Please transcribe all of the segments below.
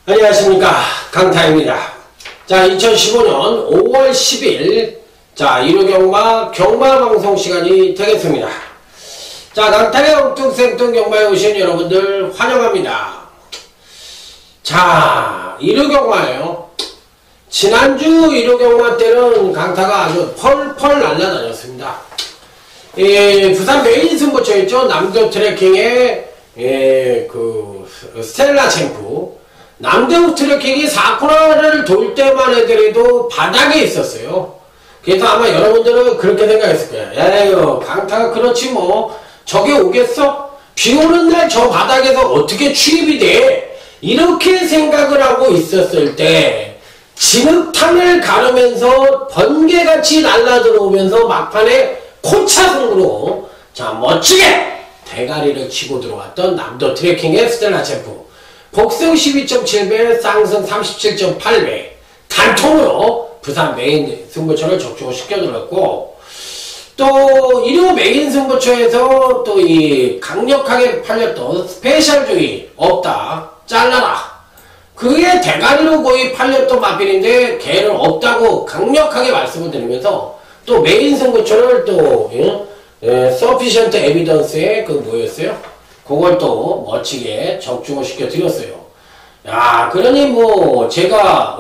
안녕하십니까, 강타입니다. 자, 2015년 5월 10일 자, 1호 경마 방송 시간이 되겠습니다. 자, 강타의 엉뚱생뚱 경마에 오신 여러분들 환영합니다. 자, 1호 경마예요. 지난주 1호 경마 때는 강타가 아주 펄펄 날라다녔습니다. 부산 메인 승부처였죠. 남도 트래킹의 스텔라 챔프. 남대우 트래킹이 4코너를 돌 때만 해더라도 바닥에 있었어요. 그래서 아마 여러분들은 그렇게 생각했을 거예요. 에휴, 강타가 그렇지 뭐. 저게 오겠어? 비 오는 날 저 바닥에서 어떻게 취입이 돼? 이렇게 생각을 하고 있었을 때, 진흙탕을 가르면서 번개같이 날라들어오면서 막판에 코차승으로, 자, 멋지게 대가리를 치고 들어왔던 남도 트래킹의 스텔라 챔프. 복승 12.7배, 쌍승 37.8배, 단통으로 부산 메인 승부처를 적중을 시켜들었고, 또 1호 메인 승부처에서 또 이 강력하게 팔렸던 스페셜주의 없다, 잘라라. 그게 대가리로 거의 팔렸던 마필인데 걔는 없다고 강력하게 말씀을 드리면서 또 메인 승부처를 또 서피션트 에비던스의 뭐였어요? 그걸 또 멋지게 적중을 시켜드렸어요. 야, 그러니 뭐 제가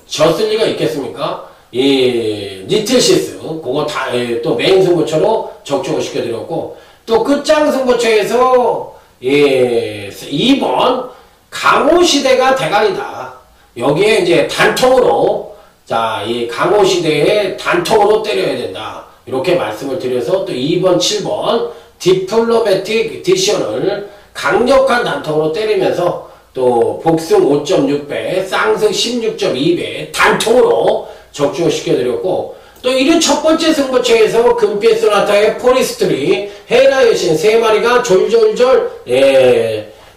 졌을 리가 있겠습니까? 이 니틀시스 그거 다 또 메인 승부처로 적중을 시켜드렸고, 또 끝장 승부처에서 2번 강호시대가 대가리다. 여기에 이제 단통으로, 자, 이 강호시대에 단통으로 때려야 된다. 이렇게 말씀을 드려서 또 2번, 7번 디플로매틱 디션을 강력한 단통으로 때리면서 또 복승 5.6배, 쌍승 16.2배 단통으로 적중을 시켜드렸고, 또 1위 첫 번째 승부처에서 금빛 소나타의 포리스트리, 헤라 여신 3마리가 졸졸졸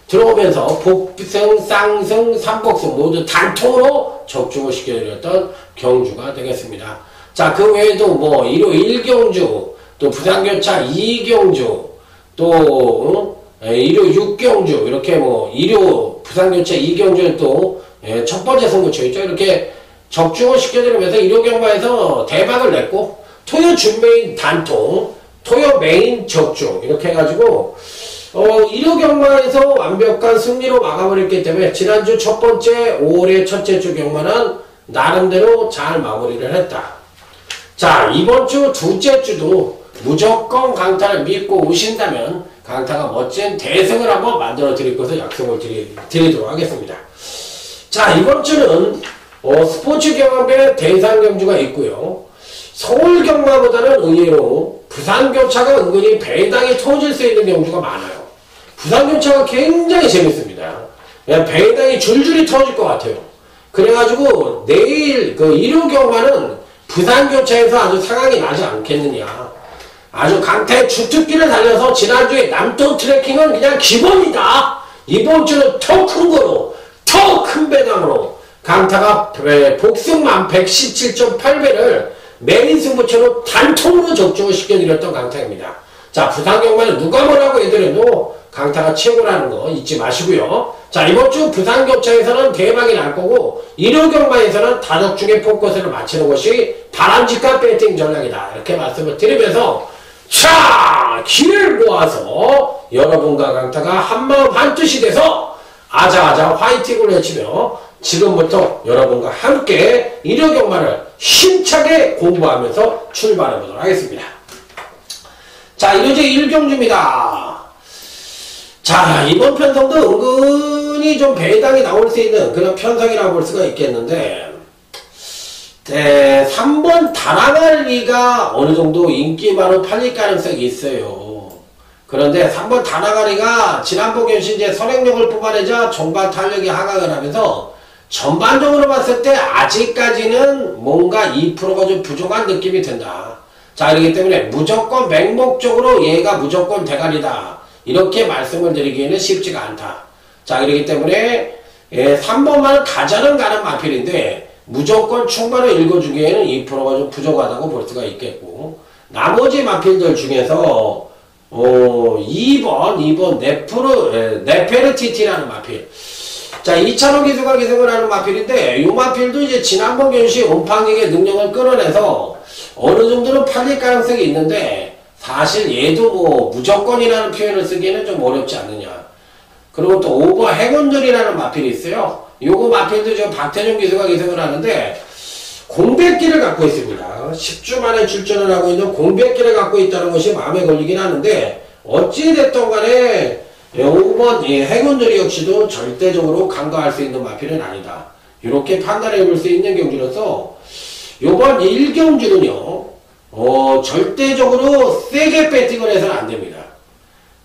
들어오면서 복승, 쌍승, 삼복승 모두 단통으로 적중을 시켜드렸던 경주가 되겠습니다. 자, 그 외에도 뭐 1호 1경주, 또 부산교차 2경주, 또 1호 6경주, 이렇게 뭐 1호 부산교차 2경주는 또 첫 번째 승부처였죠. 이렇게 적중을 시켜드리면서 1호 경마에서 대박을 냈고, 토요 준메인 단통, 토요 메인 적중, 이렇게 해가지고 1호 경마에서 완벽한 승리로 마감을 했기 때문에 지난주 첫 번째 5월의 첫째 주 경마는 나름대로 잘 마무리를 했다. 자, 이번 주 둘째 주도 무조건 강타를 믿고 오신다면 강타가 멋진 대승을 한번 만들어 드릴 것을 약속을 드리도록 하겠습니다. 자, 이번 주는 스포츠 경마배 대상 경주가 있고요. 서울 경마보다는 의외로 부산 교차가 은근히 배당이 터질 수 있는 경주가 많아요. 부산 교차가 굉장히 재밌습니다. 그냥 배당이 줄줄이 터질 것 같아요. 그래가지고 내일 1호 경마는 부산 교차에서 아주 상황이 나지 않겠느냐. 아주 강타의 주특기를 달려서 지난주에 남도 트래킹은 그냥 기본이다. 이번 주는 더 큰 거로, 더 큰 배당으로 강타가 복승만 117.8배를 메인 승부처로 단통으로 적중을 시켜드렸던 강타입니다. 자, 부산 경마는 누가 뭐라고 해더라도 강타가 최고라는 거 잊지 마시고요. 자, 이번 주 부산 교차에서는 대박이 날 거고, 1호 경마에서는 다적중에 포커스를 맞추는 것이 바람직한 배팅 전략이다. 이렇게 말씀을 드리면서, 자, 길을 모아서 여러분과 강타가 한마음 한뜻이 돼서 아자아자 화이팅을 외치며 지금부터 여러분과 함께 1호 경마를 힘차게 공부하면서 출발해 보도록 하겠습니다. 자, 1호제 1경주입니다. 자, 이번 편성도 은근히 좀 배당이 나올 수 있는 그런 편성이라고 볼 수가 있겠는데, 3번 다나가리가 어느 정도 인기만으로 팔릴 가능성이 있어요. 그런데 3번 다나가리가 지난번 경신제 선행력을 뽑아내자 전반 탄력이 하강을 하면서 전반적으로 봤을 때 아직까지는 뭔가 2%가 좀 부족한 느낌이 든다. 자, 그렇기 때문에 무조건 맹목적으로 얘가 무조건 대가리다. 이렇게 말씀을 드리기에는 쉽지가 않다. 자, 그렇기 때문에 3번만 가자는 가는 마필인데 무조건 충분히 읽어주기에는 2%가 좀 부족하다고 볼 수가 있겠고, 나머지 마필들 중에서 2번 네페르티티라는 마필. 자, 2차로 기수가 기승을 하는 마필인데, 이 마필도 이제 지난번 견시 온팡객의 능력을 끌어내서 어느 정도는 팔릴 가능성이 있는데, 사실 얘도 뭐 무조건이라는 표현을 쓰기에는 좀 어렵지 않느냐. 그리고 또 오버 행운들이라는 마필이 있어요. 요거 마필도 지금 박태종 기수가 기승을 하는데, 공백기를 갖고 있습니다. 10주 만에 출전을 하고 있는 공백기를 갖고 있다는 것이 마음에 걸리긴 하는데, 어찌됐든 간에 5번 행운들이 역시도 절대적으로 간과할 수 있는 마필은 아니다. 이렇게 판단해 볼 수 있는 경주로서 요번 1경주는요 절대적으로 세게 배팅을 해서는 안 됩니다.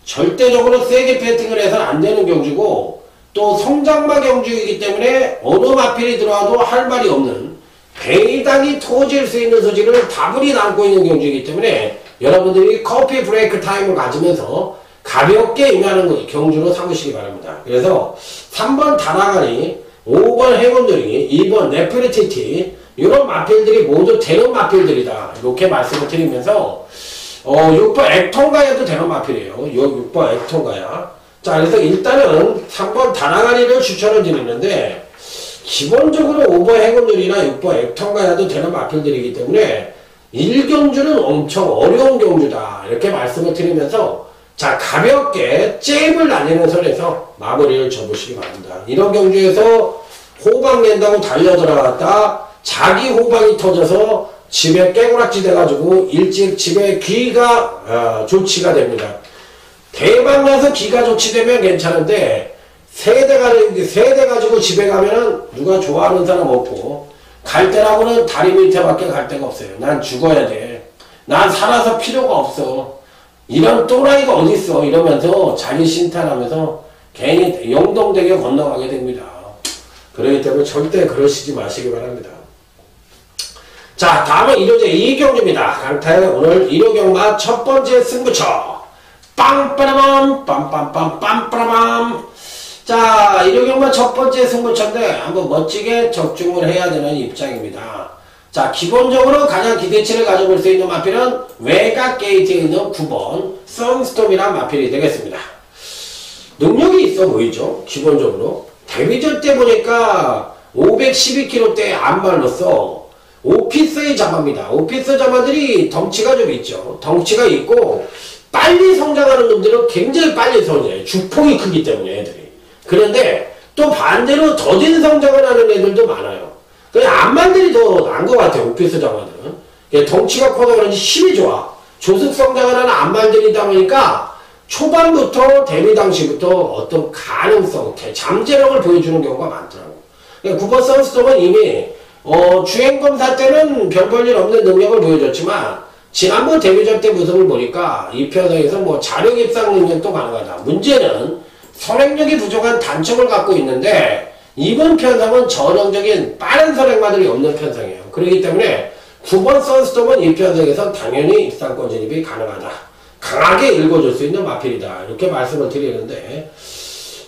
절대적으로 세게 배팅을 해서는 안 되는 경주고, 또 성장마 경주이기 때문에 어느 마필이 들어와도 할 말이 없는 배당이 터질 수 있는 소지를 다분히 담고 있는 경주이기 때문에 여러분들이 커피 브레이크 타임을 가지면서 가볍게 임하는 경주로 삼으시기 바랍니다. 그래서 3번 다나가니, 5번 행운들이, 2번 네프리티티, 이런 마필들이 모두 되는 마필들이다. 이렇게 말씀을 드리면서 6번 액통가야도 되는 마필이에요. 6번 액통가야. 자, 그래서 일단은 3번 다나가니를 추천을 드리는데, 기본적으로 5번 행운들이나 6번 액통가야도 되는 마필들이기 때문에 1경주는 엄청 어려운 경주다. 이렇게 말씀을 드리면서, 자, 가볍게 잽을 날리는 선에서 마무리를 접으시기 바랍니다. 이런 경주에서 호박 낸다고 달려 들어갔다 자기 호박이 터져서 집에 깨구락지 돼가지고 일찍 집에 귀가 조치가 됩니다. 대박 나서 귀가 조치되면 괜찮은데, 세대 가지고 집에 가면은 누가 좋아하는 사람 없고, 갈 때라고는 다리 밑에밖에 갈 데가 없어요. 난 죽어야 돼. 난 살아서 필요가 없어. 이런 또라이가 어딨어. 이러면서 자기 신탄하면서 괜히 영동대교 건너가게 됩니다. 그렇기 때문에 절대 그러시지 마시기 바랍니다. 자, 다음은 1호제 2경주입니다. 강타의 오늘 1호 경마 첫 번째 승부처. 빵빠라밤, 빰빰빰빰빠라밤. 자, 1호 경마 첫 번째 승부처인데 한번 멋지게 적중을 해야 되는 입장입니다. 자, 기본적으로 가장 기대치를 가져볼 수 있는 마필은 외곽 게이트에 있는 9번 썬스톰이라는 마필이 되겠습니다. 능력이 있어 보이죠? 기본적으로. 데뷔전 때 보니까 512kg대 안 말랐어. 오피스의 자마입니다. 오피스 자마들이 덩치가 좀 있죠. 덩치가 있고 빨리 성장하는 놈들은 굉장히 빨리 성장해요. 주폭이 크기 때문에 애들이. 그런데 또 반대로 더딘 성장을 하는 애들도 많아요. 그냥 암만들이 더 나은 것 같아요. 오피스 자마들은. 덩치가 커서 그런지 힘이 좋아. 조숙 성장을 하는 암만들이다 보니까 초반부터 데뷔 당시부터 어떤 가능성, 잠재력을 보여주는 경우가 많더라고. 9번 선스톱은 이미 주행검사 때는 별 볼 일 없는 능력을 보여줬지만 지난번 데뷔전 때 모습을 보니까 이 편성에서 뭐 자력 입상 능력도 가능하다. 문제는 선행력이 부족한 단점을 갖고 있는데 이번 편성은 전형적인 빠른 선행마들이 없는 편성이에요. 그렇기 때문에 9번 선스톱은 이 편성에서 당연히 입상권 진입이 가능하다. 강하게 읽어줄 수 있는 마필이다. 이렇게 말씀을 드리는데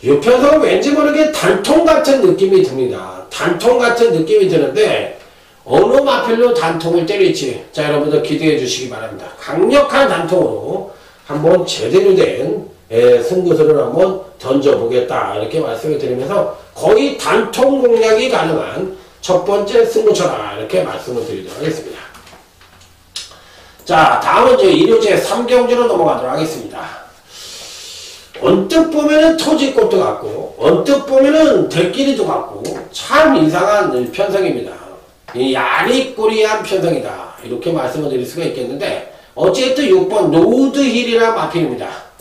이 편성은 왠지 모르게 단통 같은 느낌이 듭니다. 단통 같은 느낌이 드는데 어느 마필로 단통을 때릴지 자, 여러분들 기대해 주시기 바랍니다. 강력한 단통으로 한번 제대로 된 승부수를 한번 던져보겠다. 이렇게 말씀을 드리면서 거의 단통 공략이 가능한 첫 번째 승부처다. 이렇게 말씀을 드리도록 하겠습니다. 자, 다음은 이제 1호제 3경주로 넘어가도록 하겠습니다. 언뜻 보면은 토지꽃도 같고, 언뜻 보면은 대끼리도 같고, 참 이상한 편성입니다. 이 야리꾸리한 편성이다. 이렇게 말씀을 드릴 수가 있겠는데, 어쨌든 6번 노드힐이라는 마필입니다.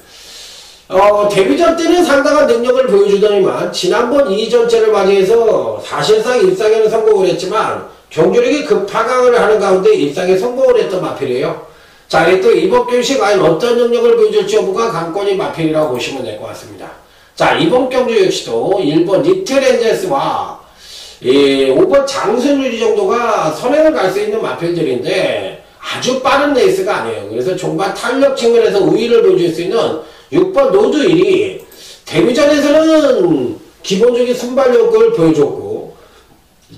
데뷔전 때는 상당한 능력을 보여주더니만, 지난번 2전째를 맞이해서 사실상 입상에는 성공을 했지만, 경주력이 급하강을 하는 가운데 입상에 성공을 했던 마필이에요. 자, 또 이번 경시 과연 어떤 능력을 보여줄지 여부가 관건인 마필이라고 보시면 될 것 같습니다. 자, 이번 경주 역시도 1번 리틀엔젤스와 5번 장순유리 정도가 선행을 갈 수 있는 마필들인데 아주 빠른 레이스가 아니에요. 그래서 종반 탄력 측면에서 우위를 보여줄 수 있는 6번 노드 1이 데뷔전에서는 기본적인 순발력을 보여줬고,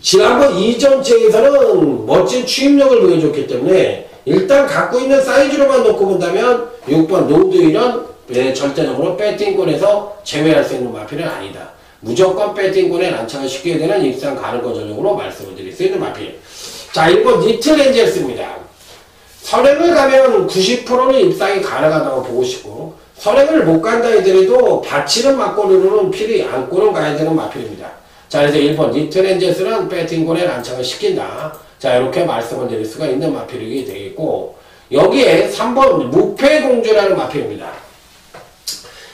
지난번 이전체에서는 멋진 추임력을 보여줬기 때문에 일단 갖고 있는 사이즈로만 놓고 본다면 6번 노드 1은 절대적으로 배팅권에서 제외할 수 있는 마필은 아니다. 무조건 배팅권에 난차가 쉽게 되는 입상 가능권 전형으로 말씀을 드릴 수 있는 마필. 자, 1번 리틀 엔젤스입니다. 선행을 가면 90%는 입상이 가능하다고 보고 싶고, 선행을 못 간다 하더라도 받치는 막골로는 필히 안고는 가야 되는 마필입니다. 자, 그래서 1번 리틀 엔젤스는 배팅권에 난차를 시킨다. 자, 이렇게 말씀을 드릴 수가 있는 마필이 되겠고, 여기에 3번 무패공주라는 마필입니다.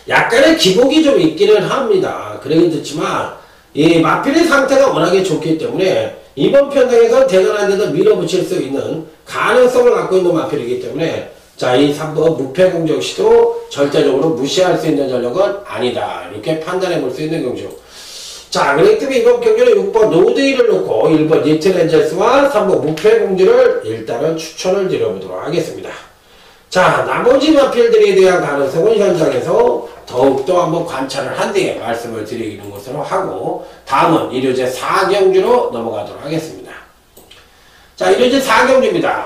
약간의 기복이 좀 있기는 합니다. 그러긴 듣지만 이 마필의 상태가 워낙에 좋기 때문에 이번 편당에서 대단한 데도 밀어붙일 수 있는 가능성을 갖고 있는 마필이기 때문에, 자, 이 3번 무패공주 역시도 절대적으로 무시할 수 있는 전력은 아니다. 이렇게 판단해 볼 수 있는 경주. 자, 그렇기 때문에 이번 경주는 6번 노드이를 놓고 1번 리틀 엔젤스와 3번 무패공주를 일단은 추천을 드려보도록 하겠습니다. 자, 나머지 마필들에 대한 가능성은 현장에서 더욱더 한번 관찰을 한 뒤에 말씀을 드리는 것으로 하고, 다음은 일요제 4경주로 넘어가도록 하겠습니다. 자, 일요제 4경주입니다.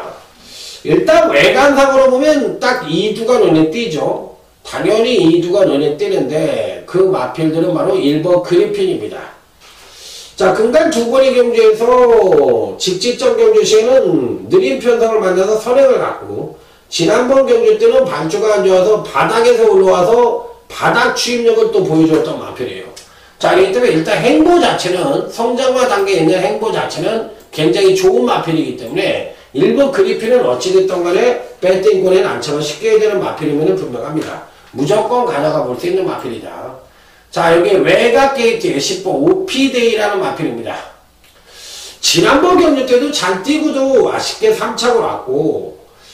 일단 외관상으로 보면 딱 2두가 눈에 띄죠. 당연히 2두가 눈에 띄는데 그 마필들은 바로 1번 그리핀입니다. 자, 근간 두 번의 경주에서 직직전 경주 시에는 느린 편성을 만나서 선행을 갖고, 지난번 경주 때는 반주가 안 좋아서 바닥에서 올라와서 바닥 추임력을 또 보여줬던 마필이에요. 자, 그렇기 때문에 일단 행보 자체는, 성장과 단계에 있는 행보 자체는 굉장히 좋은 마필이기 때문에 1번 그리핀은 어찌됐든 간에 배팅권에 난차가 쉽게 되는 마필이면 분명합니다. 무조건 가져가 볼 수 있는 마필이다. 자, 여기 외곽 게이트의 10번 오피데이라는 마필입니다. 지난번 경주 때도 잘 뛰고도 아쉽게 3착을 왔고,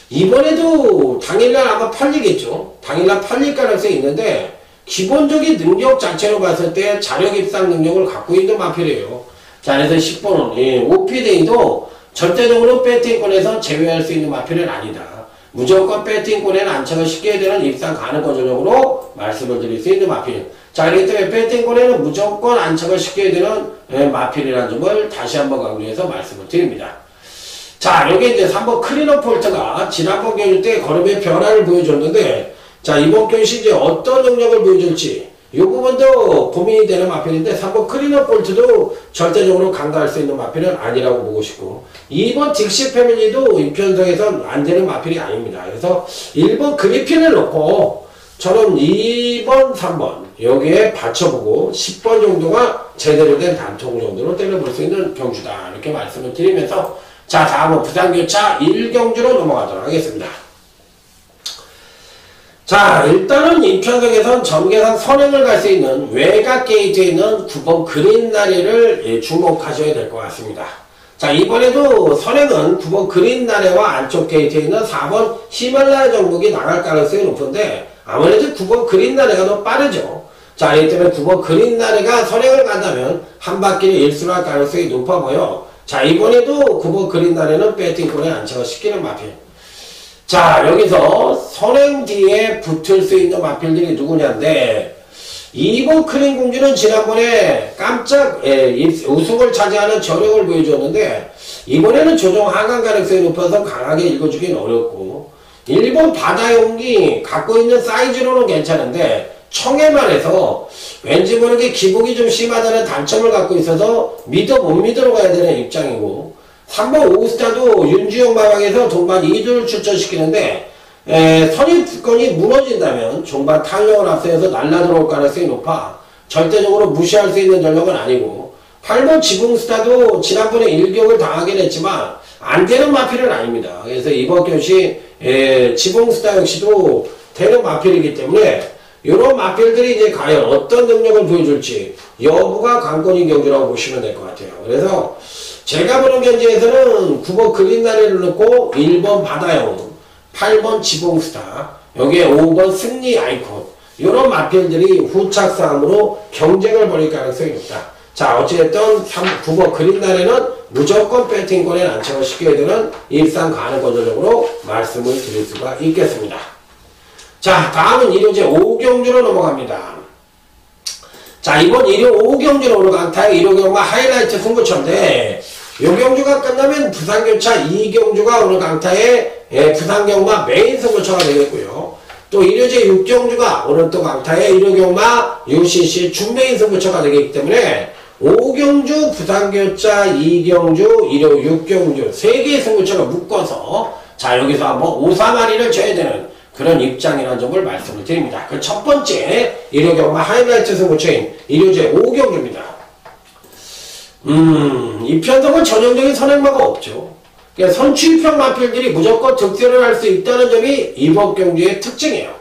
이번에도 당일날 아마 팔리겠죠. 당일날 팔릴 가능성이 있는데, 기본적인 능력 자체로 봤을 때 자력 입상 능력을 갖고 있는 마필이에요. 자, 그래서 10번은 오피데이도 절대적으로 배팅권에서 제외할 수 있는 마필은 아니다. 무조건 배팅권에는 안착을 쉽게 되는 입상 가능권 전형으로 말씀을 드릴 수 있는 마필. 자, 그렇기 때문에 배팅권에는 무조건 안착을 쉽게 되는 마필이라는 점을 다시 한번 강조해서 말씀을 드립니다. 자, 여기 이제 3번 크리너 폴트가 지난번 경주 때 걸음의 변화를 보여줬는데, 자, 이번 경주 이제 어떤 능력을 보여줄지 이 부분도 고민이 되는 마필인데, 3번 크리너 폴트도 절대적으로 간과할 수 있는 마필은 아니라고 보고 싶고, 2번 딕시 패밀리도 이 편성에선 안 되는 마필이 아닙니다. 그래서 1번 그리핀을 놓고 저는 2번, 3번 여기에 받쳐보고 10번 정도가 제대로 된 단통 정도로 때려볼 수 있는 경주다. 이렇게 말씀을 드리면서, 자, 다음은 부산교차 1경주로 넘어가도록 하겠습니다. 자, 일단은 이 편성에선 전개상 선행을 갈 수 있는 외곽 게이트에 있는 9번 그린나래를 주목하셔야 될 것 같습니다. 자, 이번에도 선행은 9번 그린나래와 안쪽 게이트에 있는 4번 히말라야 정복이 나갈 가능성이 높은데, 아무래도 9번 그린나래가 더 빠르죠. 자, 이 때문에 9번 그린나래가 선행을 간다면 한 바퀴를 일수할 가능성이 높아 보여. 자, 이번에도 9번 그린나래는 배팅권에 안착을 시키는 마필. 자, 여기서 선행 뒤에 붙을 수 있는 마필들이 누구냐인데, 2번 크린공주는 지난번에 깜짝 우승을 차지하는 저력을 보여줬는데, 이번에는 조정 하강 가능성이 높아서 강하게 읽어주기는 어렵고, 1번 바다용이 갖고 있는 사이즈로는 괜찮은데 청에만 해서 왠지 모르게 기복이 좀 심하다는 단점을 갖고 있어서 못 믿으러 가야 되는 입장이고, 3번 오스타도 윤주영 마방에서 동반 2두를 출전시키는데 선입견이 무너진다면 종반 탄력을 앞서서 날라들어올 가능성이 높아 절대적으로 무시할 수 있는 전력은 아니고, 8번 지붕스타도 지난번에 일격을 당하긴 했지만 안되는 마필은 아닙니다. 그래서 이번 경시 지붕스타 역시도 되는 마필이기 때문에 이런 마필들이 이제 과연 어떤 능력을 보여줄지 여부가 관건인 경주라고 보시면 될 것 같아요. 그래서 제가 보는 경주에서는 9번 그린나래를 넣고 1번 바다용, 8번 지붕스타, 여기에 5번 승리 아이콘, 이런 마필들이 후착 싸움으로 경쟁을 벌일 가능성이 높다. 자, 어찌됐든 9번 그린 날에는 무조건 배팅권에 난처를 시켜야 되는 일상 가능권적으로 말씀을 드릴 수가 있겠습니다. 자, 다음은 일요제 5경주로 넘어갑니다. 자, 이번 일요 5경주로 오늘 강타의 1호 경마 하이라이트 승부처인데, 요 경주가 끝나면 부산교차 2경주가 오늘 강타의 부산경마 메인 승부처가 되겠고요. 또 일요제 6경주가 오늘 또 강타의 1호 경마 UCC 준메인 승부처가 되기 때문에 5경주, 부산교차 2경주, 일요 6경주 3개의 승부처를 묶어서 자, 여기서 한번 5사마리를 줘야 되는 그런 입장이라는 점을 말씀을 드립니다. 그 첫 번째 일요 경마 하이라이트 승부처인 일요제 5경주입니다. 이 편성은 전형적인 선행마가 없죠. 그러니까 선취입형 마필들이 무조건 득세를 할 수 있다는 점이 이번 경주의 특징이에요.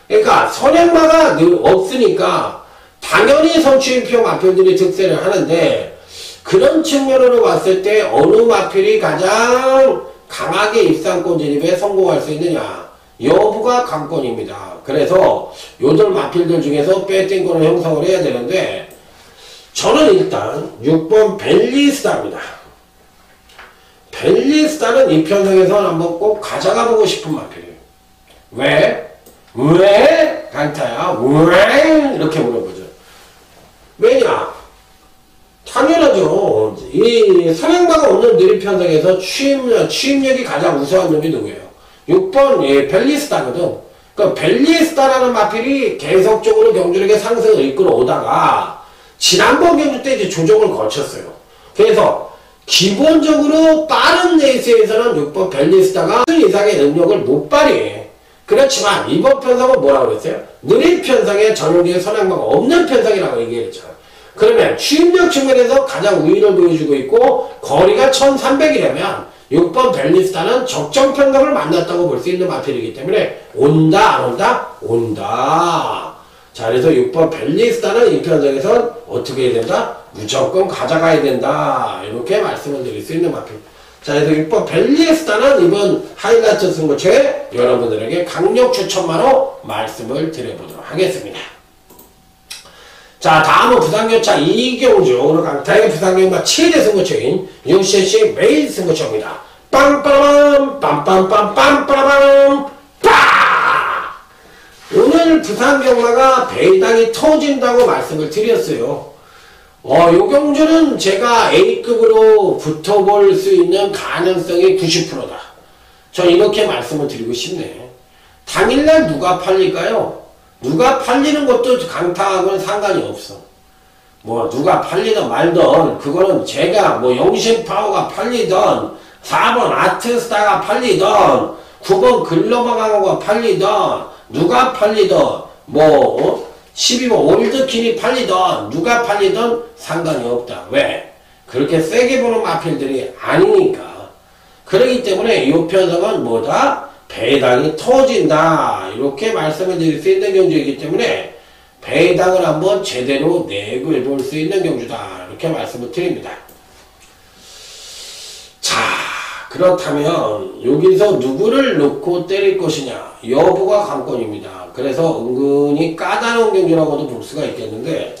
그러니까 선행마가 없으니까 당연히 선취입형 마필들이 득세를 하는데, 그런 측면으로 봤을 때 어느 마필이 가장 강하게 입상권 진입에 성공할 수 있느냐 여부가 관건입니다. 그래서 요들 마필들 중에서 배팅권을 형성을 해야 되는데, 저는 일단 6번 벨리스타입니다. 벨리스타는 이 편성에서 한번 꼭 가져가 보고 싶은 마필이에요. 왜? 왜? 강타야? 왜? 이렇게 물어보죠. 왜냐? 당연하죠. 이 선행마가 없는 느린 편성에서 취임력이 가장 우수한 놈이 누구예요? 6번 벨리스타거든. 그러니까 벨리스타라는 마필이 계속적으로 경주력의 상승을 이끌어 오다가 지난번 경주 때 이제 조정을 거쳤어요. 그래서 기본적으로 빠른 레이스에서는 6번 벨리스타가 그 이상의 능력을 못 발휘해. 그렇지만 이번 편성은 뭐라고 그랬어요? 느린 편성에 전용적인 선행마가 없는 편성이라고 얘기했죠. 그러면 취임력 측면에서 가장 우위를 보여주고 있고 거리가 1300이라면 6번 벨리스타는 적정 편성을 만났다고 볼 수 있는 마필이기 때문에 온다 안 온다? 온다. 자, 그래서 6번 벨리스타는 이 편성에선 어떻게 해야 된다? 무조건 가져가야 된다. 이렇게 말씀을 드릴 수 있는 마필. 자, 그래서 6번 벨리스타는 이번 하이라이트 승부처에 여러분들에게 강력 추천마로 말씀을 드려보도록 하겠습니다. 자, 다음은 부산교차 2경주 오늘 강타의 부산경마 최대 승부처인 UCC 메인 승부처입니다. 빰빠라밤 빰빰빰빰빠라밤 빠! 오늘 부산경마가 배당이 터진다고 말씀을 드렸어요. 요 경주는 제가 A급으로 붙어볼 수 있는 가능성이 90%다. 전 이렇게 말씀을 드리고 싶네. 당일날 누가 팔릴까요? 누가 팔리는 것도 강타하고는 상관이 없어. 뭐 누가 팔리든 말든 그거는 제가 뭐 영신파워가 팔리든 4번 아트스타가 팔리든 9번 글로벌강호가 팔리든 누가 팔리든 뭐 12번 올드킨이 팔리든 누가 팔리든 상관이 없다. 왜? 그렇게 세게 보는 마필들이 아니니까. 그렇기 때문에 이 편성은 뭐다? 배당이 터진다. 이렇게 말씀을 드릴 수 있는 경주이기 때문에 배당을 한번 제대로 내고 볼 수 있는 경주다. 이렇게 말씀을 드립니다. 자, 그렇다면 여기서 누구를 놓고 때릴 것이냐 여부가 관건입니다. 그래서 은근히 까다로운 경주라고도 볼 수가 있겠는데,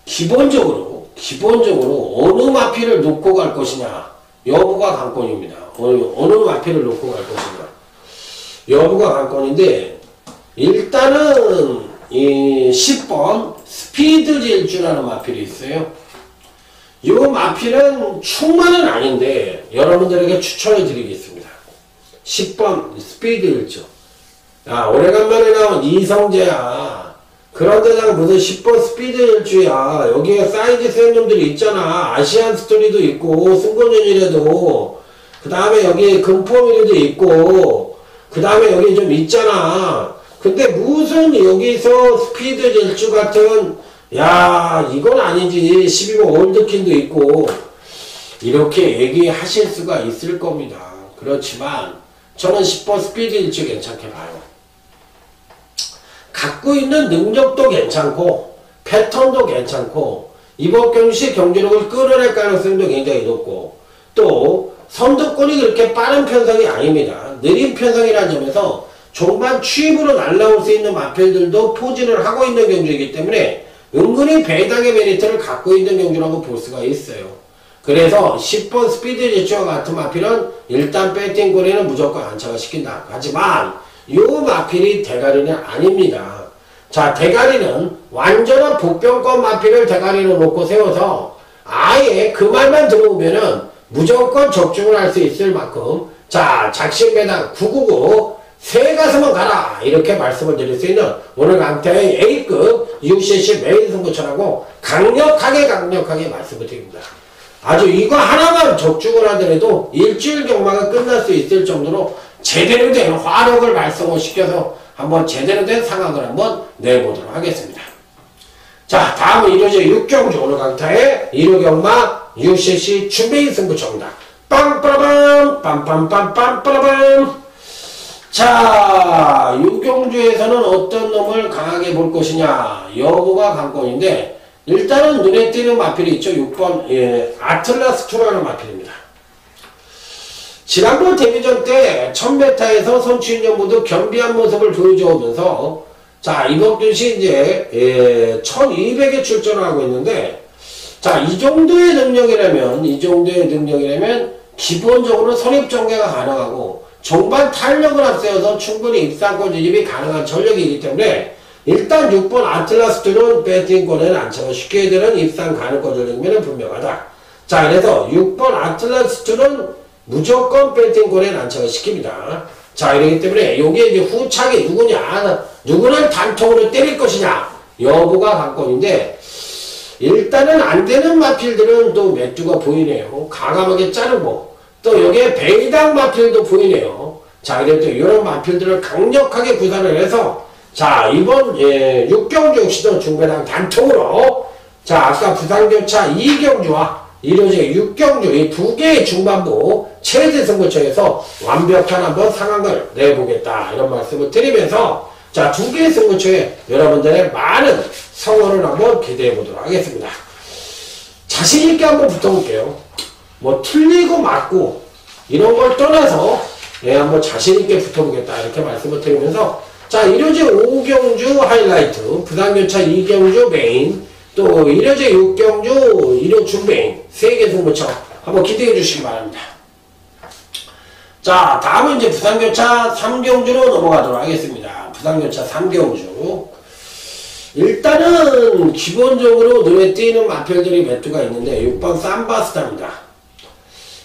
기본적으로 어느 마필을 놓고 갈 것이냐 여부가 관건입니다. 어느 마필을 놓고 갈 것이냐 여부가 관건인데, 일단은 이 10번 스피드 질주라는 마필이 있어요. 이 마필은 충만은 아닌데 여러분들에게 추천을 드리겠습니다. 10번 스피드 질주. 야, 오래간만에 나온 이성재야. 그런데다가 무슨 10번 스피드 일주야. 여기에 사이즈 센 놈들이 있잖아. 아시안 스토리도 있고, 승권전이라도. 그 다음에 여기 금포미리도 있고, 그 다음에 여기 좀 있잖아. 근데 무슨 여기서 스피드 일주 같은, 야, 이건 아니지. 12번 올드킨도 있고. 이렇게 얘기하실 수가 있을 겁니다. 그렇지만, 저는 10번 스피드 일주 괜찮게 봐요. 갖고 있는 능력도 괜찮고 패턴도 괜찮고 이번 경시 경주력을 끌어낼 가능성도 굉장히 높고, 또 선두권이 그렇게 빠른 편성이 아닙니다. 느린 편성이라는 점에서 종반 취입으로 날라올 수 있는 마필들도 포진을 하고 있는 경주이기 때문에 은근히 배당의 메리트를 갖고 있는 경주라고 볼 수가 있어요. 그래서 10번 스피드 제치와 같은 마필은 일단 배팅골에는 무조건 안착을 시킨다. 하지만 요 마필이 대가리는 아닙니다. 자, 대가리는 완전한 복병권 마필을 대가리로 놓고 세워서 아예 그 말만 들어오면은 무조건 적중을 할 수 있을 만큼 자, 작심배당 999 새 가슴은 가라 이렇게 말씀을 드릴 수 있는 오늘 강태의 A급 UCC 메인 승부처라고 강력하게 말씀을 드립니다. 아주 이거 하나만 적중을 하더라도 일주일 경마가 끝날 수 있을 정도로 제대로 된 화력을 발성을 시켜서 한번 제대로 된 상황을 한번 내보도록 하겠습니다. 자, 다음은 1호제 6경주 오늘 강타의 1호 경마 UCC 주메인 승부처입니다. 빰빠라밤 빰빰빰빰빠라밤. 자, 6경주에서는 어떤 놈을 강하게 볼 것이냐 여부가 관건인데 일단은 눈에 띄는 마필이 있죠. 6번 아틀라스2라는 마필입니다. 지난번 데뷔전 때 1000m에서 선취인전 모두 겸비한 모습을 보여주면서 자, 이번 것이 이제 1200에 출전을 하고 있는데 자, 이 정도의 능력이라면 기본적으로 선입전개가 가능하고 종반 탄력을 앞세워서 충분히 입상권 진입이 가능한 전력이기 때문에 일단 6번 아틀라스2는 배팅권에는 안착을 시켜야 되는 입상 가능권 전력이면 분명하다. 자, 그래서 6번 아틀라스2는 무조건 배팅권에 안착을 시킵니다. 자, 이러기 때문에 여기에 이제 후착이 누구를 단통으로 때릴 것이냐 여부가 관건인데 일단은 안 되는 마필들은 또 맥주가 보이네요. 강함하게 자르고 또 여기에 배당 마필도 보이네요. 자, 그래도 이런 마필들을 강력하게 구사를 해서 자, 이번 6경주 역시도 중배당 단통으로 자, 아까 부산교차 2경주와 1호제 6경주 이 두 개의 중반부 최대 승부처에서 완벽한 한번 상황을 내보겠다 이런 말씀을 드리면서 자, 두 개의 승부처에 여러분들의 많은 성원을 한번 기대해 보도록 하겠습니다. 자신있게 한번 붙어볼게요. 뭐 틀리고 맞고 이런 걸 떠나서 한번 자신있게 붙어보겠다 이렇게 말씀을 드리면서 자, 1호제 5경주 하이라이트 부산교차 2경주 메인 또 1호제 6경주 1호 준메인 3개 승부처 한번 기대해 주시기 바랍니다. 자, 다음은 이제 부산교차 3경주로 넘어가도록 하겠습니다. 부산교차 3경주 일단은 기본적으로 눈에 띄는 마필들이 몇 두가 있는데 6번 삼바스타입니다.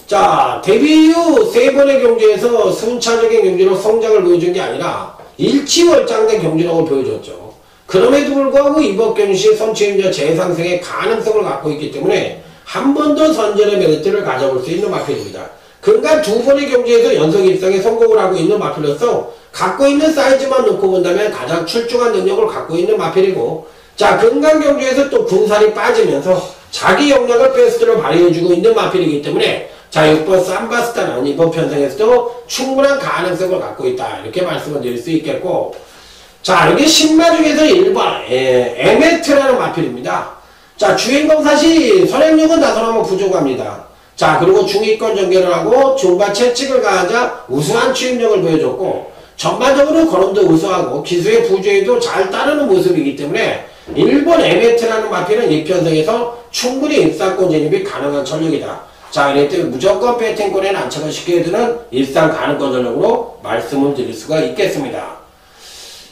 자, 데뷔 후 3번의 경주에서 순차적인 경주로 성장을 보여준 게 아니라 일치월장된 경주력을 보여줬죠. 그럼에도 불구하고 이번 경시 선취임자 재상승의 가능성을 갖고 있기 때문에 한 번 더 선전의 메리트를 가져볼 수 있는 마필입니다. 그간 2번의 경주에서 연속 입상에 성공을 하고 있는 마필로서 갖고 있는 사이즈만 놓고 본다면 가장 출중한 능력을 갖고 있는 마필이고 자, 근간 경주에서 또 군살이 빠지면서 자기 역량을 베스트로 발휘해주고 있는 마필이기 때문에 자, 6번 삼바스타는 이번 편성에서도 충분한 가능성을 갖고 있다 이렇게 말씀을 드릴 수 있겠고 자, 이게 신마 중에서 1번 에메트라는 마필입니다. 자, 주인공 사실 선행력은 나서나면 부족합니다. 자, 그리고 중위권 전개를 하고 중반 채찍을 가하자 우수한 추임력을 보여줬고 전반적으로 걸음도 우수하고 기수의 부주의도 잘 따르는 모습이기 때문에 1번 에메트라는 마필은 이 편성에서 충분히 입상권 진입이 가능한 전력이다. 자, 이럴 때 무조건 배팅권에 안착을 시켜야 되는 입상 가능권 전력으로 말씀을 드릴 수가 있겠습니다.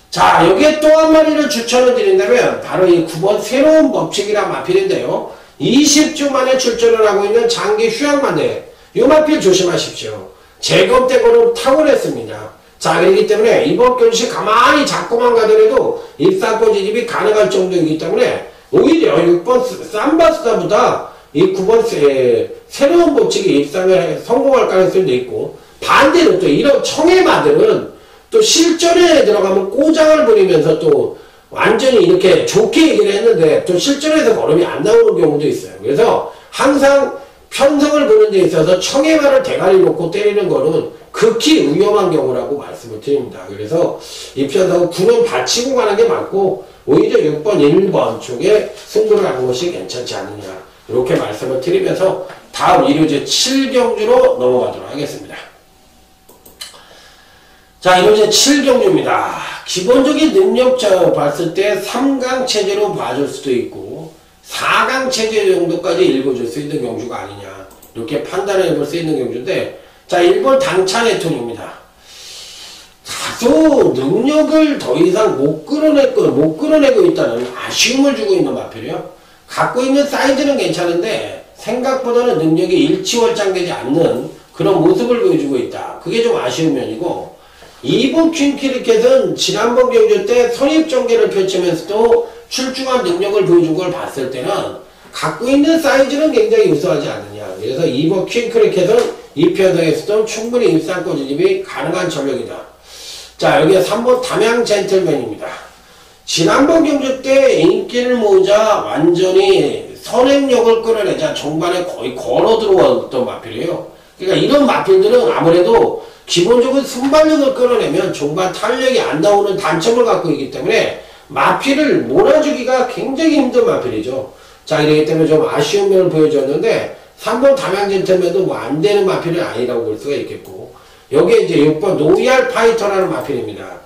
자, 여기에 또 한 마리를 추천을 드린다면 바로 이 9번 새로운 법칙이란 마필인데요. 20주 만에 출전을 하고 있는 장기 휴양만대 이 마필 조심하십시오. 재검대고는 탁월했습니다. 자, 그렇기 때문에 이번 경시 가만히 잡고만 가더라도 입상권 진입이 가능할 정도이기 때문에 오히려 6번 삼바스타보다 이 9번 새로운 법칙이 입상에 성공할 가능성도 있고 반대로 또 이런 청해마들은 또 실전에 들어가면 꼬장을 부리면서 또 완전히 이렇게 좋게 얘기를 했는데 또 실전에서 걸음이 안 나오는 경우도 있어요. 그래서 항상 편성을 보는 데 있어서 청해마를 대가리 놓고 때리는 거는 극히 위험한 경우라고 말씀을 드립니다. 그래서 이 편성은 9는 받치고 가는 게 맞고 오히려 6번, 1번 쪽에 승부를 하는 것이 괜찮지 않느냐 이렇게 말씀을 드리면서 다음 1호제 7경주로 넘어가도록 하겠습니다. 자, 이제 7경주입니다. 기본적인 능력자 봤을 때 3강 체제로 봐줄 수도 있고 4강 체제 정도까지 읽어줄 수 있는 경주가 아니냐 이렇게 판단해 볼 수 있는 경주인데, 자, 1번 당찬의 톤입니다. 다소 능력을 더 이상 못 끌어내고 있다는 아쉬움을 주고 있는 마필이요. 갖고 있는 사이즈는 괜찮은데 생각보다는 능력이 일치월장되지 않는 그런 모습을 보여주고 있다. 그게 좀 아쉬운 면이고, 2번 퀸키리켓은 지난번 경주 때 선입전개를 펼치면서도 출중한 능력을 보여준 걸 봤을 때는 갖고 있는 사이즈는 굉장히 우수하지 않느냐. 그래서 2번 퀸크리켓은 이 편성에서도 충분히 입상권 진입이 가능한 전력이다. 자, 여기에 3번 담양 젠틀맨입니다. 지난번 경주 때 인기를 모으자 완전히 선행력을 끌어내자 종반에 거의 걸어 들어왔던 마필이에요. 그러니까 이런 마필들은 아무래도 기본적으로 순발력을 끌어내면 종반 탄력이 안 나오는 단점을 갖고 있기 때문에 마필을 몰아주기가 굉장히 힘든 마필이죠. 자, 이러기 때문에 좀 아쉬운 면을 보여줬는데 3번 담양 젠틀맨도 뭐 안 되는 마필은 아니라고 볼 수가 있겠고, 여기에 이제 6번 노이알 파이터라는 마필입니다.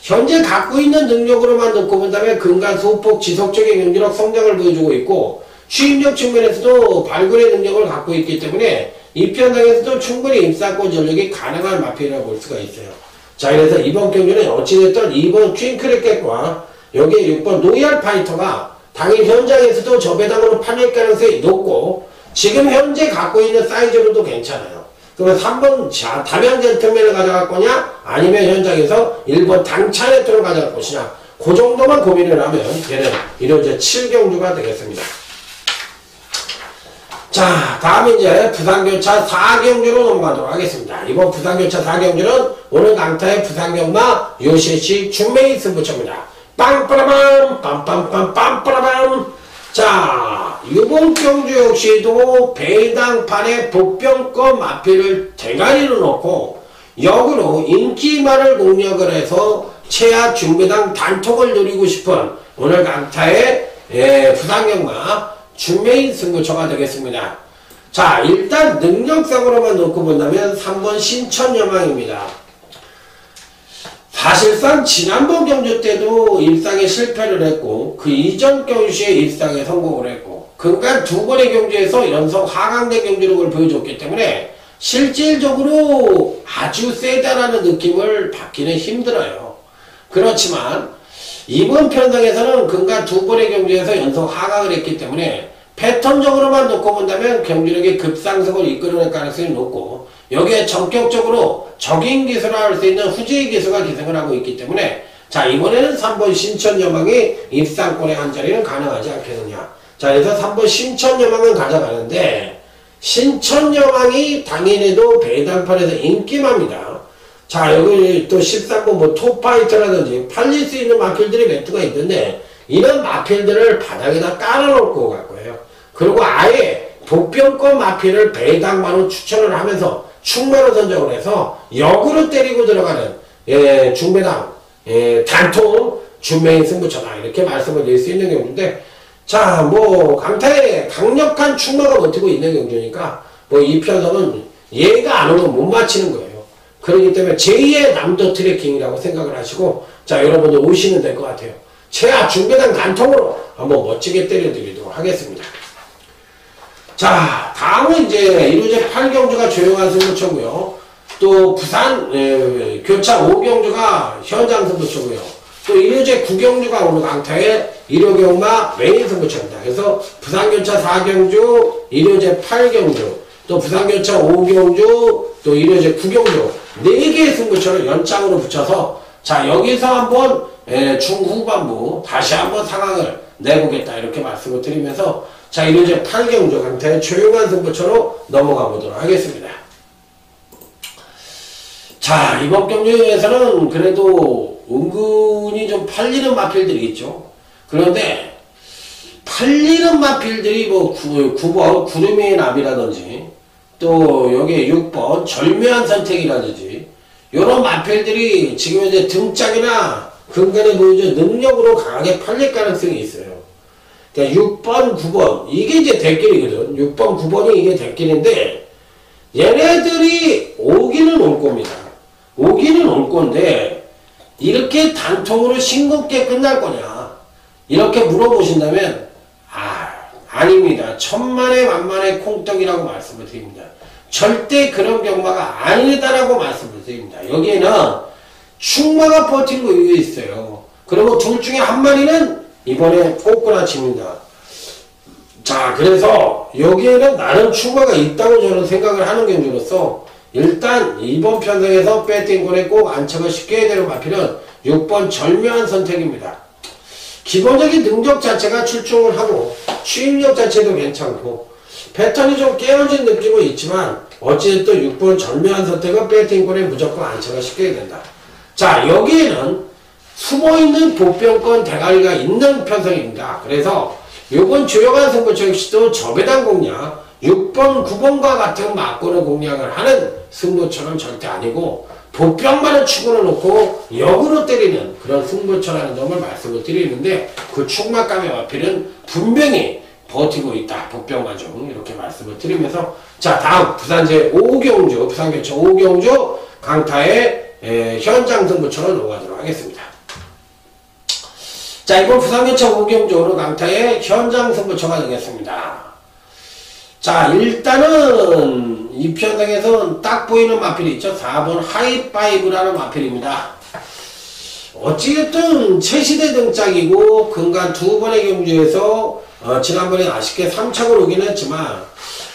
현재 갖고 있는 능력으로만 놓고 본다면 근간 소폭 지속적인 경기력 성장을 보여주고 있고, 추임력 측면에서도 발굴의 능력을 갖고 있기 때문에 이 편당에서도 충분히 입상권 전력이 가능한 마필이라고 볼 수가 있어요. 자, 그래서 이번 경기는 어찌됐든 2번 퀸크리켓과 여기에 6번 노이알 파이터가 당일 현장에서도 저배당으로 팔릴 가능성이 높고, 지금 현재 갖고 있는 사이즈로도 괜찮아요. 그러면 3번 담양 젠틀맨을 가져갈 거냐, 아니면 현장에서 1번 당찬의 톤을 가져갈 것이냐, 그 정도만 고민을 하면 얘는 이제 7경주가 되겠습니다. 자, 다음 이제 부산교차 4경주로 넘어가도록 하겠습니다. 이번 부산교차 4경주는 오늘 강타의 부산경마 요시시 중매인 승부처입니다. 빵빠라밤 빰빰빰 빰빠라밤. 자, 이번 경주 역시도 배당판에 복병권 마필을 대가리로 놓고 역으로 인기만을 공략을 해서 최하 중매당 단톡을 누리고 싶은 오늘 강타의 부산경마 중매인 승부처가 되겠습니다. 자, 일단 능력상으로만 놓고 본다면 3번 신천여망입니다. 사실상 지난번 경주 때도 입상에 실패를 했고 그 이전 경주에 입상에 성공을 했고 그간 두 번의 경주에서 연속 하강된 경주력을 보여줬기 때문에 실질적으로 아주 세다라는 느낌을 받기는 힘들어요. 그렇지만 이번 편성에서는 그간 두 번의 경주에서 연속 하강을 했기 때문에 패턴적으로만 놓고 본다면 경주력의 급상승을 이끌어낼 가능성이 높고, 여기에 전격적으로 적인 기술을 할 수 있는 후지의 기수가 기승을 하고 있기 때문에, 자, 이번에는 3번 신천여망이 입상권의 한 자리는 가능하지 않겠느냐. 자, 그래서 3번 신천여망은 가져가는데 신천여망이 당일에도 배당판에서 인기마입니다. 자, 여기 또 13번 뭐 톱파이터라든지 팔릴 수 있는 마필들이 몇 두가 있는데 이런 마필들을 바닥에다 깔아놓고 갈 거예요. 그리고 아예 복병권 마필을 배당만으로 추천을 하면서 충마로 선정을 해서 역으로 때리고 들어가는 중배당 단통 중매인 승부처다, 이렇게 말씀을 드릴 수 있는 경주인데, 자, 뭐 강타에 강력한 충마가 버티고 있는 경주니까 뭐 이 편성은 얘가 안 오면 못 맞히는 거예요. 그렇기 때문에 제2의 남도 트래킹이라고 생각을 하시고, 자, 여러분들 오시면 될 것 같아요. 최하 중배당 단통으로 한번 멋지게 때려드리도록 하겠습니다. 자, 다음은 이제 1호제 8경주가 조용한 승부처고요. 또 부산 교차 5경주가 현장 승부처고요. 또 1호제 9경주가 오늘 강타의 1호 경마 메인 승부처입니다. 그래서 부산교차 4경주, 1호제 8경주, 또 부산교차 5경주, 또 1호제 9경주 4개의 승부처를 연장으로 붙여서, 자, 여기서 한번 중후반부 다시 한번 상황을 내보겠다, 이렇게 말씀을 드리면서, 자, 1호제 8경주 강타의 조용한 승부처로 넘어가 보도록 하겠습니다. 자, 이번 경주에서는 그래도 은근히 좀 팔리는 마필들이 있죠. 그런데 팔리는 마필들이 뭐 9번 구름의 나비라든지, 또 여기 6번 절묘한 선택이라든지, 이런 마필들이 지금 이제 등짝이나 근간에 보여준 능력으로 강하게 팔릴 가능성이 있어요. 그러니까 6번, 9번 이게 이제 대길이거든. 6번, 9번이 이게 대길인데 얘네들이 오기는 올 겁니다. 오기는 올 건데 이렇게 단통으로 싱겁게 끝날 거냐 이렇게 물어보신다면 아닙니다. 천만에 만만의 콩떡이라고 말씀을 드립니다. 절대 그런 경마가 아니다라고 말씀을 드립니다. 여기에는 충마가 버틴 거 이유가 있어요. 그리고 둘 중에 한 마리는 이번에 뽑거나 칩니다. 자, 그래서 여기에는 나름 충마가 있다고 저는 생각을 하는 경우로서 일단 이번 편성에서 배팅권에 꼭 안착을 시켜야 되는 마필은 6번 절묘한 선택입니다. 기본적인 능력 자체가 출중을 하고 추임력 자체도 괜찮고 패턴이 좀 깨어진 느낌은 있지만 어찌됐든 6번 절묘한 선택은 배팅권에 무조건 안착을 시켜야 된다. 자, 여기에는 숨어있는 보병권 대가리가 있는 편성입니다. 그래서 요번 주요한 승부처 역시도 저배당 공략 6번, 9번과 같은 막고는 공략을 하는 승부처는 절대 아니고 보병만을 축으로 놓고 역으로 때리는 그런 승부처라는 점을 말씀을 드리는데 그 충막감의 마필은 분명히 버티고 있다. 보병만 좀 이렇게 말씀을 드리면서 자, 다음 부산제 5경주 부산교청 5경주 강타의 현장 승부처로 넘어가도록 하겠습니다. 자, 이번 부산교청 5경주로 강타의 현장 승부처가 되겠습니다. 자, 일단은 이 편성에서는 딱 보이는 마필이 있죠. 4번 하이파이브라는 마필입니다. 어찌됐든 최시대 등짝이고 근간 두 번의 경주에서 지난번에 아쉽게 3착을 오긴 했지만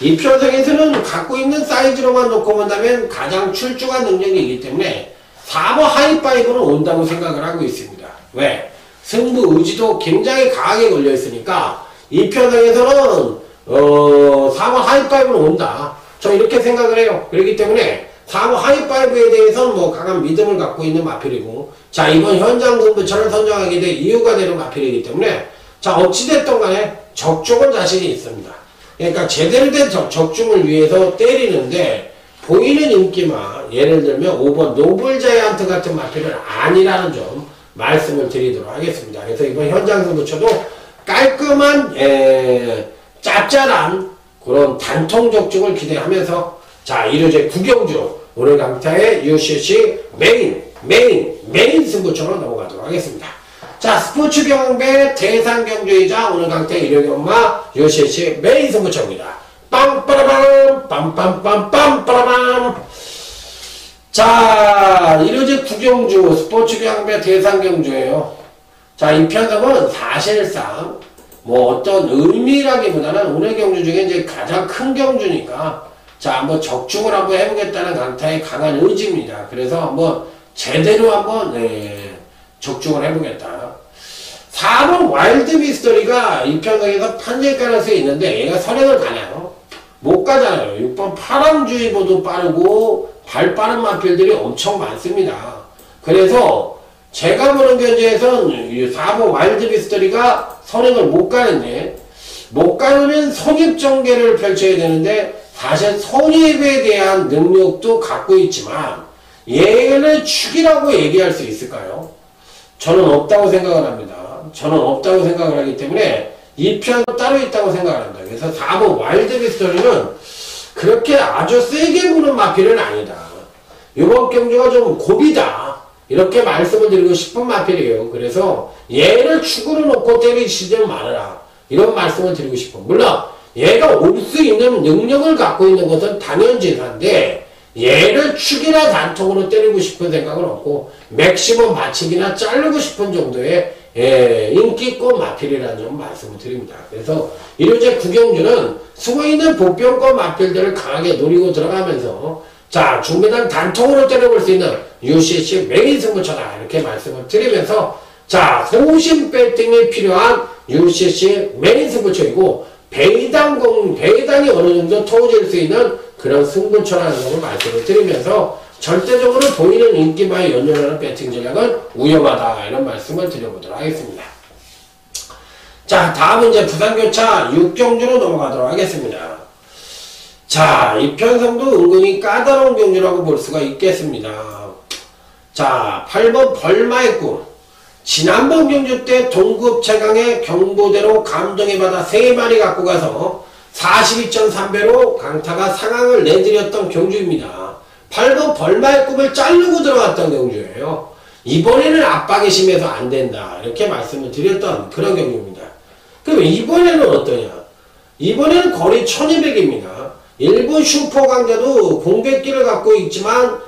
이 편성에서는 갖고 있는 사이즈로만 놓고 본다면 가장 출중한 능력이기 때문에 4번 하이파이브는 온다고 생각을 하고 있습니다. 왜? 승부 의지도 굉장히 강하게 걸려 있으니까 이 편성에서는 4번 하이파이브는 온다. 저 이렇게 생각을 해요. 그렇기 때문에 4번 하이파이브에 대해서는 뭐 강한 믿음을 갖고 있는 마필이고 자, 이번 현장 승부처를 선정하게 된 이유가 되는 마필이기 때문에 자, 어찌됐든 간에 적중은 자신이 있습니다. 그러니까 제대로 된 적중을 위해서 때리는데 보이는 인기만 예를 들면 5번 노블자이언트 같은 마필은 아니라는 점 말씀을 드리도록 하겠습니다. 그래서 이번 현장 승부처도 깔끔한 짭짤한 그런 단통 적중을 기대하면서 자, 1호제 9경주 오늘 강타의 UCC 메인 승부처로 넘어가도록 하겠습니다. 자, 스포츠 경배 대상 경주이자 오늘 강타의 일요경마 UCC 메인 승부처입니다. 빰빠라밤 빰빰빰빰빠라밤. 자, 1호제 9경주 스포츠 경배 대상 경주예요. 자, 이 편성은 사실상 뭐 어떤 의미라기보다는 오늘 경주 중에 이제 가장 큰 경주니까 자, 한번 적중을 한번 해보겠다는 강타의 강한 의지입니다. 그래서 한번 제대로 한번 적중을 해보겠다. 4번 와일드 미스터리가 이 편성에서 판일 가능성이 있는데 얘가 선행을 가나요? 못 가잖아요. 6번 파랑주의보도 빠르고 발 빠른 마필들이 엄청 많습니다. 그래서 제가 보는 견제에선 4번 와일드 미스터리가 선행을 못 가는데 못 가면 성입전개를 펼쳐야 되는데 사실 성입에 대한 능력도 갖고 있지만 얘를 축이라고 얘기할 수 있을까요? 저는 없다고 생각을 합니다. 저는 없다고 생각을 하기 때문에 이 편도 따로 있다고 생각을 합니다. 그래서 4번 와일드 미스터리는 그렇게 아주 세게 부는 마필은 아니다. 이번 경주가 좀 고비다. 이렇게 말씀을 드리고 싶은 마필이에요. 그래서 얘를 축으로 놓고 때리시지 말아라. 이런 말씀을 드리고 싶어. 물론 얘가 올 수 있는 능력을 갖고 있는 것은 당연지사인데 얘를 축이나 단통으로 때리고 싶은 생각은 없고 맥시멈 받치기나 자르고 싶은 정도의 인기권 마필이라는 점 말씀을 드립니다. 그래서 1호제 9경주는 숨어있는 복병권 마필들을 강하게 노리고 들어가면서 자, 중매단 단통으로 때려볼 수 있는 UCC 메인 승부처다. 이렇게 말씀을 드리면서 자, 소심 배팅이 필요한 UCC 메인 승부처이고 배당이 어느 정도 터질 수 있는 그런 승부처라는 점을 말씀을 드리면서 절대적으로 보이는 인기만에 연연하는 배팅 전략은 위험하다. 이런 말씀을 드려보도록 하겠습니다. 자, 다음은 이제 부산교차 6경주로 넘어가도록 하겠습니다. 자, 이 편성도 은근히 까다로운 경주라고 볼 수가 있겠습니다. 자, 8번 벌마의 꿈. 지난번 경주 때 동급 최강의 경보대로 감동에 받아 3마리 갖고 가서 42.3배로 강타가 상황을 내드렸던 경주입니다. 8번 벌마의 꿈을 자르고 들어갔던 경주예요. 이번에는 압박이 심해서 안 된다. 이렇게 말씀을 드렸던 그런 경주입니다. 그럼 이번에는 어떠냐? 이번에는 거리 1200입니다. 일본 슈퍼 강자도 공백기를 갖고 있지만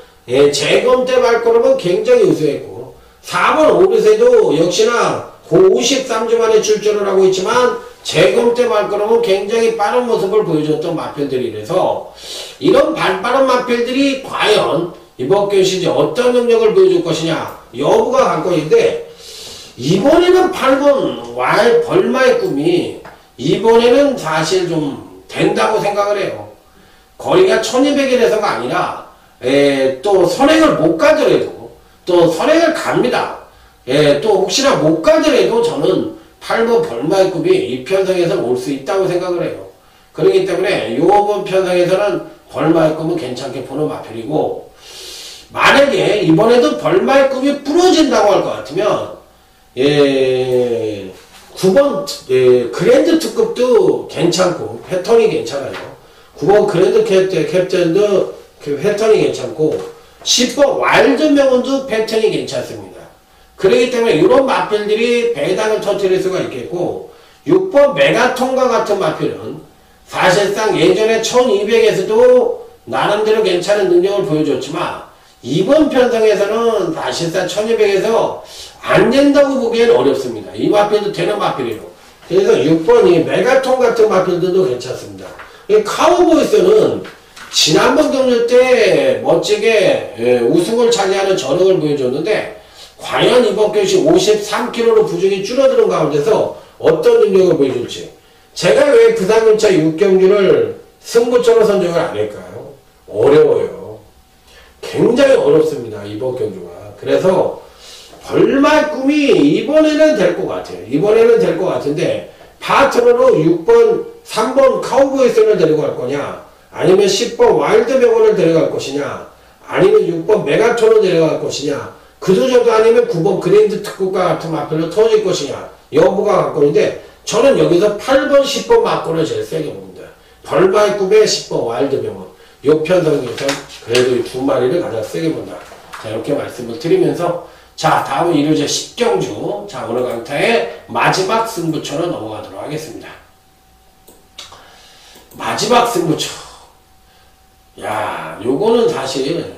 재검 때 발걸음은 굉장히 우수했고 4번 오르세도 역시나 고 53주 만에 출전을 하고 있지만 재검 때 발걸음은 굉장히 빠른 모습을 보여줬던 마필들이라서 이런 발빠른 마필들이 과연 이번 경시즌 어떤 능력을 보여줄 것이냐 여부가 관건인데 이번에는 8번 벌마의 꿈이 이번에는 사실 좀 된다고 생각을 해요. 거리가 1200이라서가 아니라 또 선행을 못 가더라도 또 선행을 갑니다. 또 혹시나 못 가더라도 저는 8번 벌마의 꿈이 이 편성에서는 올 수 있다고 생각을 해요. 그렇기 때문에 요번 편성에서는 벌마의 꿈은 괜찮게 보는 마필이고 만약에 이번에도 벌마의 꿈이 부러진다고 할 것 같으면 9번 그랜드 특급도 괜찮고 패턴이 괜찮아요. 9번 그랜드 캡틴도 패턴이 괜찮고 10번 와일드 명운도 패턴이 괜찮습니다. 그렇기 때문에 이런 마필들이 배당을 터뜨릴 수가 있겠고 6번 메가톤과 같은 마필은 사실상 예전에 1200에서도 나름대로 괜찮은 능력을 보여줬지만 이번 편성에서는 사실상 1200에서 안 된다고 보기에는 어렵습니다. 이 마필도 되는 마필이에요. 그래서 6번이 메가톤 같은 마필들도 괜찮습니다. 이 카우보이스는 지난번 경주 때 멋지게 우승을 차지하는 전력을 보여줬는데 과연 이번 경시 53kg로 부중이 줄어드는 가운데서 어떤 능력을 보여줄지 제가 왜 부산경차 6경주를 승부처로 선정을 안 할까요? 어려워요. 굉장히 어렵습니다. 이번 경주가. 그래서 벌마의 꿈이 이번에는 될 것 같아요. 이번에는 될 것 같은데 파트너로 6번, 3번 카우보이스를 데리고 갈 거냐 아니면 10번 와일드 명언을 데려갈 것이냐 아니면 6번 메가톤을 데려갈 것이냐 그도저도 아니면 9번 그랜드 특급과 같은 마필로 터질 것이냐 여부가 관건인데 저는 여기서 8번, 10번 마필을 제일 세게 봅니다. 벌마의 꿈에 10번 와일드 명언 요 편성에서 그래도 이 두 마리를 가장 세게 본다. 자 이렇게 말씀을 드리면서 자 다음은 일요제 10경주 자 오늘 강타의 마지막 승부처로 넘어가도록 하겠습니다. 마지막 승부처 야 요거는 사실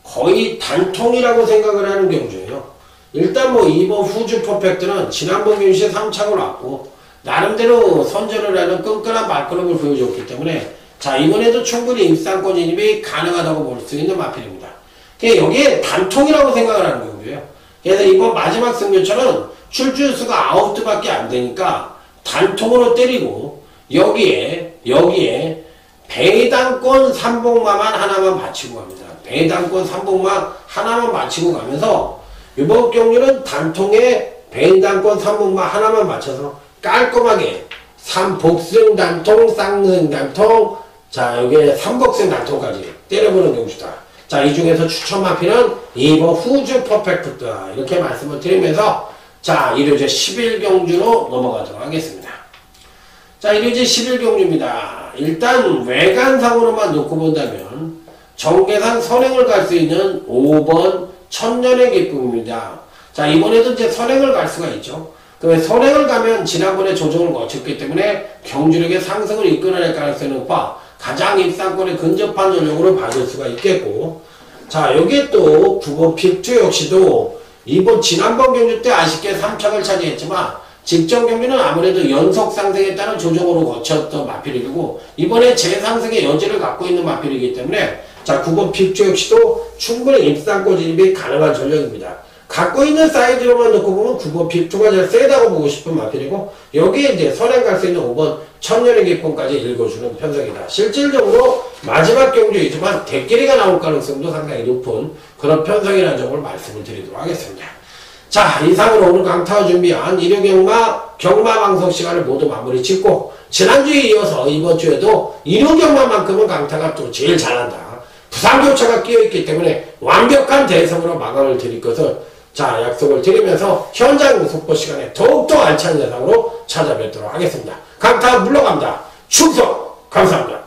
거의 단통이라고 생각을 하는 경주예요. 일단 뭐 2번 후즈 퍼펙트는 지난번 경주에 3착을 왔고 나름대로 선전을 하는 끈끈한 발걸음을 보여줬기 때문에 자 이번에도 충분히 입상권 진입이 가능하다고 볼 수 있는 마필입니다. 여기에 단통이라고 생각을 하는 경우예요. 그래서 이번 마지막 승부처는 출주수가 9두밖에 안 되니까 단통으로 때리고 여기에 배당권 3복마만 하나만 바치고 갑니다. 배당권 3복마 하나만 바치고 가면서 이번 경주는 단통에 배당권 3복마 하나만 맞춰서 깔끔하게 3복승 단통, 쌍승 단통, 자 여기에 3복승 단통까지 때려보는 경주다. 자, 이 중에서 추천 마필은 2번 후즈 퍼펙트다. 이렇게 말씀을 드리면서 자, 일요제 11경주로 넘어가도록 하겠습니다. 자, 일요제 11경주입니다. 일단 외관상으로만 놓고 본다면 정계산 선행을 갈 수 있는 5번 천년의 기쁨입니다. 자, 이번에도 이제 선행을 갈 수가 있죠. 그러면 선행을 가면 지난번에 조정을 거쳤기 때문에 경주력의 상승을 이끌어낼 가능성이 높아 가장 입상권에 근접한 전력으로 봐줄 수가 있겠고 자 여기에 또 9번 픽투 역시도 이번 지난번 경주 때 아쉽게 3착을 차지했지만 직전 경주는 아무래도 연속 상승에 따른 조정으로 거쳤던 마필이고 이번에 재상승의 여지를 갖고 있는 마필이기 때문에 자 9번 픽투 역시도 충분히 입상권 진입이 가능한 전력입니다. 갖고 있는 사이즈로만 놓고 보면 9번 픽투가 제일 세다고 보고 싶은 마필이고 여기에 이제 선행 갈 수 있는 5번 천년의 기쁨까지 읽어주는 편성이다. 실질적으로 마지막 경주이지만 대끼리가 나올 가능성도 상당히 높은 그런 편성이라는 점을 말씀을 드리도록 하겠습니다. 자 이상으로 오늘 강타가 준비한 일요경마 경마 방송 시간을 모두 마무리 짓고 지난주에 이어서 이번 주에도 일요경마만큼은 강타가 또 제일 잘한다. 부상교차가 끼어있기 때문에 완벽한 대성으로 마감을 드릴 것을 자 약속을 드리면서 현장 속보 시간에 더욱더 알찬 영상으로 찾아뵙도록 하겠습니다. 강타 물러갑니다. 충성 감사합니다.